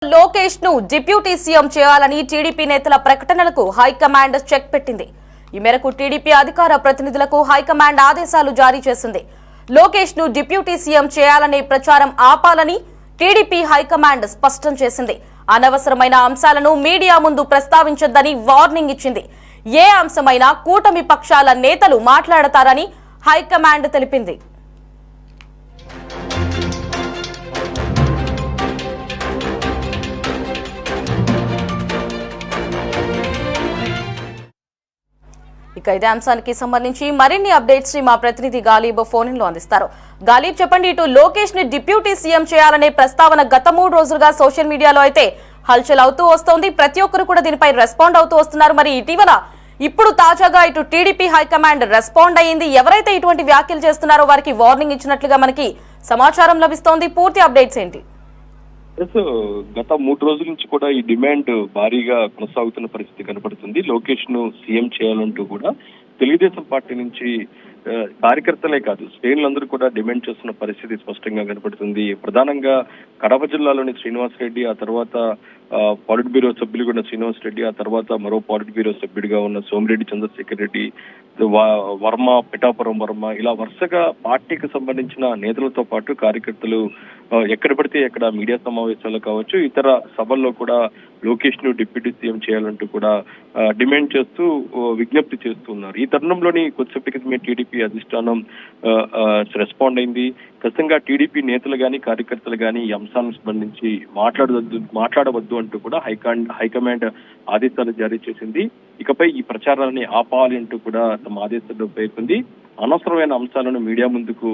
లోకేష్ ను deputy CM చేయాలని TDP నేతల ప్రకటనలకు హైకమాండ్ చెక్ పెట్టింది. ఈ మేరకు టీడీపీ అధికార ప్రతినిధులకు హైకమాండ్ ఆదేశాలు జారీ చేసింది. లోకేష్ ను డిప్యూటీ సీఎం చేయాలనే ప్రచారం ఆపాలని టీడీపీ హైకమాండ్ స్పష్టం చేసింది. అనవసరమైన అంశాలను మీడియా ముందు ప్రస్తావించొద్దని వార్నింగ్ ఇచ్చింది. ఏ అంశమైనా కూటమి పక్షాల నేతలు మాట్లాడతారని హైకమాండ్ తెలిపింది. ఇక ఇదే అంశానికి సంబంధించి మరిన్ని అప్డేట్స్ మా ప్రతినిధి గాలీబ్ ఫోన్ లో అందిస్తారు. గాలీబ్, చెప్పండి. ఇటు లోకేష్ ని డిప్యూటీ సీఎం చేయాలనే ప్రస్తావన గత 3 రోజులుగా సోషల్ మీడియాలో అయితే హల్చల్ అవుతూ వస్తోంది. ప్రతి ఒక్కరు కూడా దీనిపై రెస్పాండ్ అవుతూ వస్తున్నారు. మరి ఇటీవల ఇప్పుడు తాజాగా ఇటు టీడీపీ హైకమాండ్ రెస్పాండ్ అయ్యింది. ఎవరైతే ఇటువంటి వ్యాఖ్యలు చేస్తున్నారో వారికి వార్నింగ్ ఇచ్చినట్లుగా మనకి సమాచారం లభిస్తోంది. పూర్తి అప్డేట్స్ ఏంటి? గత 3 రోజుల నుంచి కూడా ఈ డిమాండ్ భారీగా కొనసాగుతున్న పరిస్థితి కనపడుతుంది. లోకేష్ ను సీఎం చేయాలంటూ కూడా తెలుగుదేశం పార్టీ నుంచి కార్యకర్తలే కాదు, శ్రేణులందరూ కూడా డిమాండ్ చేస్తున్న పరిస్థితి స్పష్టంగా కనపడుతుంది. ప్రధానంగా కడప జిల్లాలోని శ్రీనివాస్ రెడ్డి, ఆ తర్వాత పాలిట్ బ్యూరో సభ్యులుగా ఉన్న శ్రీనివాస్ రెడ్డి, ఆ తర్వాత మరో పాలిట్ బ్యూరో సభ్యుడిగా ఉన్న సోమిరెడ్డి చంద్రశేఖర్ రెడ్డి, వర్మ, పిఠాపురం వర్మ, ఇలా వరుసగా పార్టీకి సంబంధించిన నేతలతో పాటు కార్యకర్తలు ఎక్కడ పడితే ఎక్కడ మీడియా సమావేశాలు కావచ్చు, ఇతర సభల్లో కూడా లోకేష్ ను డిప్యూటీ సీఎం చేయాలంటూ కూడా డిమాండ్ చేస్తూ విజ్ఞప్తి చేస్తున్నారు. ఈ తరుణంలోని కొద్దిసేపటి క్రితమే టీడీపీ అధిష్టానం రెస్పాండ్ అయింది. ఖచ్చితంగా టీడీపీ నేతలు గాని కార్యకర్తలు గాని ఈ అంశాలను సంబంధించి మాట్లాడవద్దు అంటూ కూడా హైకమాండ్ ఆదేశాలు జారీ చేసింది. ఇకపై ఈ ప్రచారాన్ని ఆపాలి అంటూ కూడా తమ ఆదేశాల్లో పేర్కొంది. అనవసరమైన అంశాలను మీడియా ముందుకు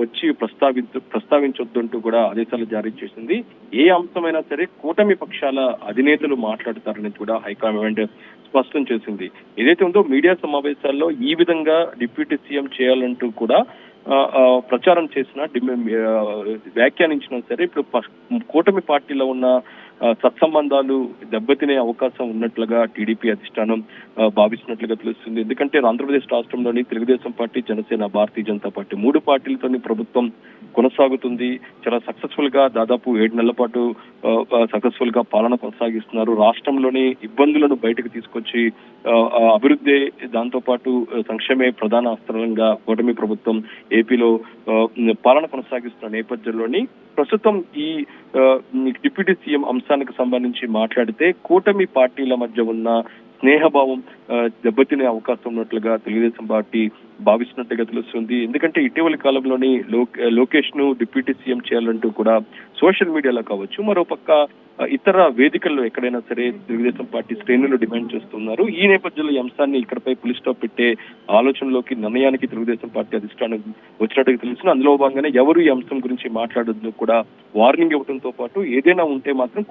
వచ్చి ప్రస్తావించొద్దు అంటూ కూడా ఆదేశాలు జారీ చేసింది. ఏ అంశమైనా సరే కూటమి పక్షాల అధినేతలు మాట్లాడతారని కూడా హైకమాండ్ స్పష్టం చేసింది. ఏదైతే ఉందో మీడియా సమావేశాల్లో ఈ విధంగా డిప్యూటీ సీఎం చేయాలంటూ కూడా ప్రచారం చేసిన వ్యాఖ్యానించినా సరే ఇప్పుడు కూటమి పార్టీలో ఉన్న సత్సంబంధాలు దెబ్బతినే అవకాశం ఉన్నట్లుగా టీడీపీ అధిష్టానం భావిస్తున్నట్లుగా తెలుస్తుంది. ఎందుకంటే ఆంధ్రప్రదేశ్ రాష్ట్రంలోని తెలుగుదేశం పార్టీ, జనసేన, భారతీయ జనతా పార్టీ 3 పార్టీలతోని ప్రభుత్వం కొనసాగుతుంది. చాలా సక్సెస్ఫుల్ గా దాదాపు 7 నెలల పాటు సక్సెస్ఫుల్ గా పాలన కొనసాగిస్తున్నారు. రాష్ట్రంలోని ఇబ్బందులను బయటకు తీసుకొచ్చి అభివృద్ధి, దాంతో పాటు సంక్షేమే ప్రధాన అస్త్రంగా కూటమి ప్రభుత్వం ఏపీలో పాలన కొనసాగిస్తున్న నేపథ్యంలోని ప్రస్తుతం ఈ డిప్యూటీ సీఎం అంశానికి సంబంధించి మాట్లాడితే కూటమి పార్టీల మధ్య ఉన్న స్నేహభావం దెబ్బతినే అవకాశం ఉన్నట్లుగా తెలుగుదేశం పార్టీ భావిస్తున్నట్టుగా తెలుస్తుంది. ఎందుకంటే ఇటీవలి కాలంలోని లోకేష్ ను డిప్యూటీ సీఎం చేయాలంటూ కూడా సోషల్ మీడియాలో కావచ్చు, మరోపక్క ఇతర వేదికల్లో ఎక్కడైనా సరే తెలుగుదేశం పార్టీ శ్రేణులు డిమాండ్ చేస్తున్నారు. ఈ నేపథ్యంలో ఈ అంశాన్ని ఇక్కడపై పులి స్టాప్ పెట్టే ఆలోచనలోకి, నిర్ణయానికి తెలుగుదేశం పార్టీ అధిష్టానం వచ్చినట్టుగా తెలుస్తుంది. అందులో భాగంగానే ఎవరు ఈ అంశం గురించి మాట్లాడొద్దు కూడా వార్నింగ్ ఇవ్వడంతో పాటు ఏదైనా ఉంటే మాత్రం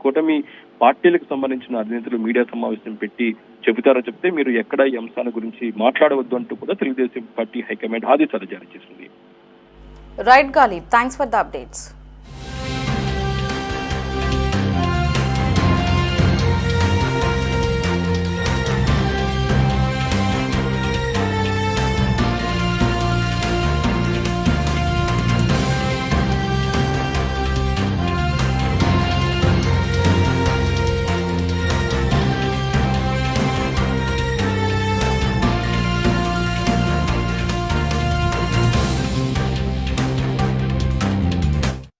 కూటమి పార్టీలకు సంబంధించిన అధినేతలు మీడియా సమావేశం పెట్టి చెబుతారో చెప్తే మీరు ఎక్కడ ఈ అంశాల గురించి మాట్లాడవద్దు అంటూ కూడా తెలుగుదేశం పార్టీ హైకమాండ్ ఆదేశాలు జారీ చేసింది. Right Ghalib, thanks for the updates.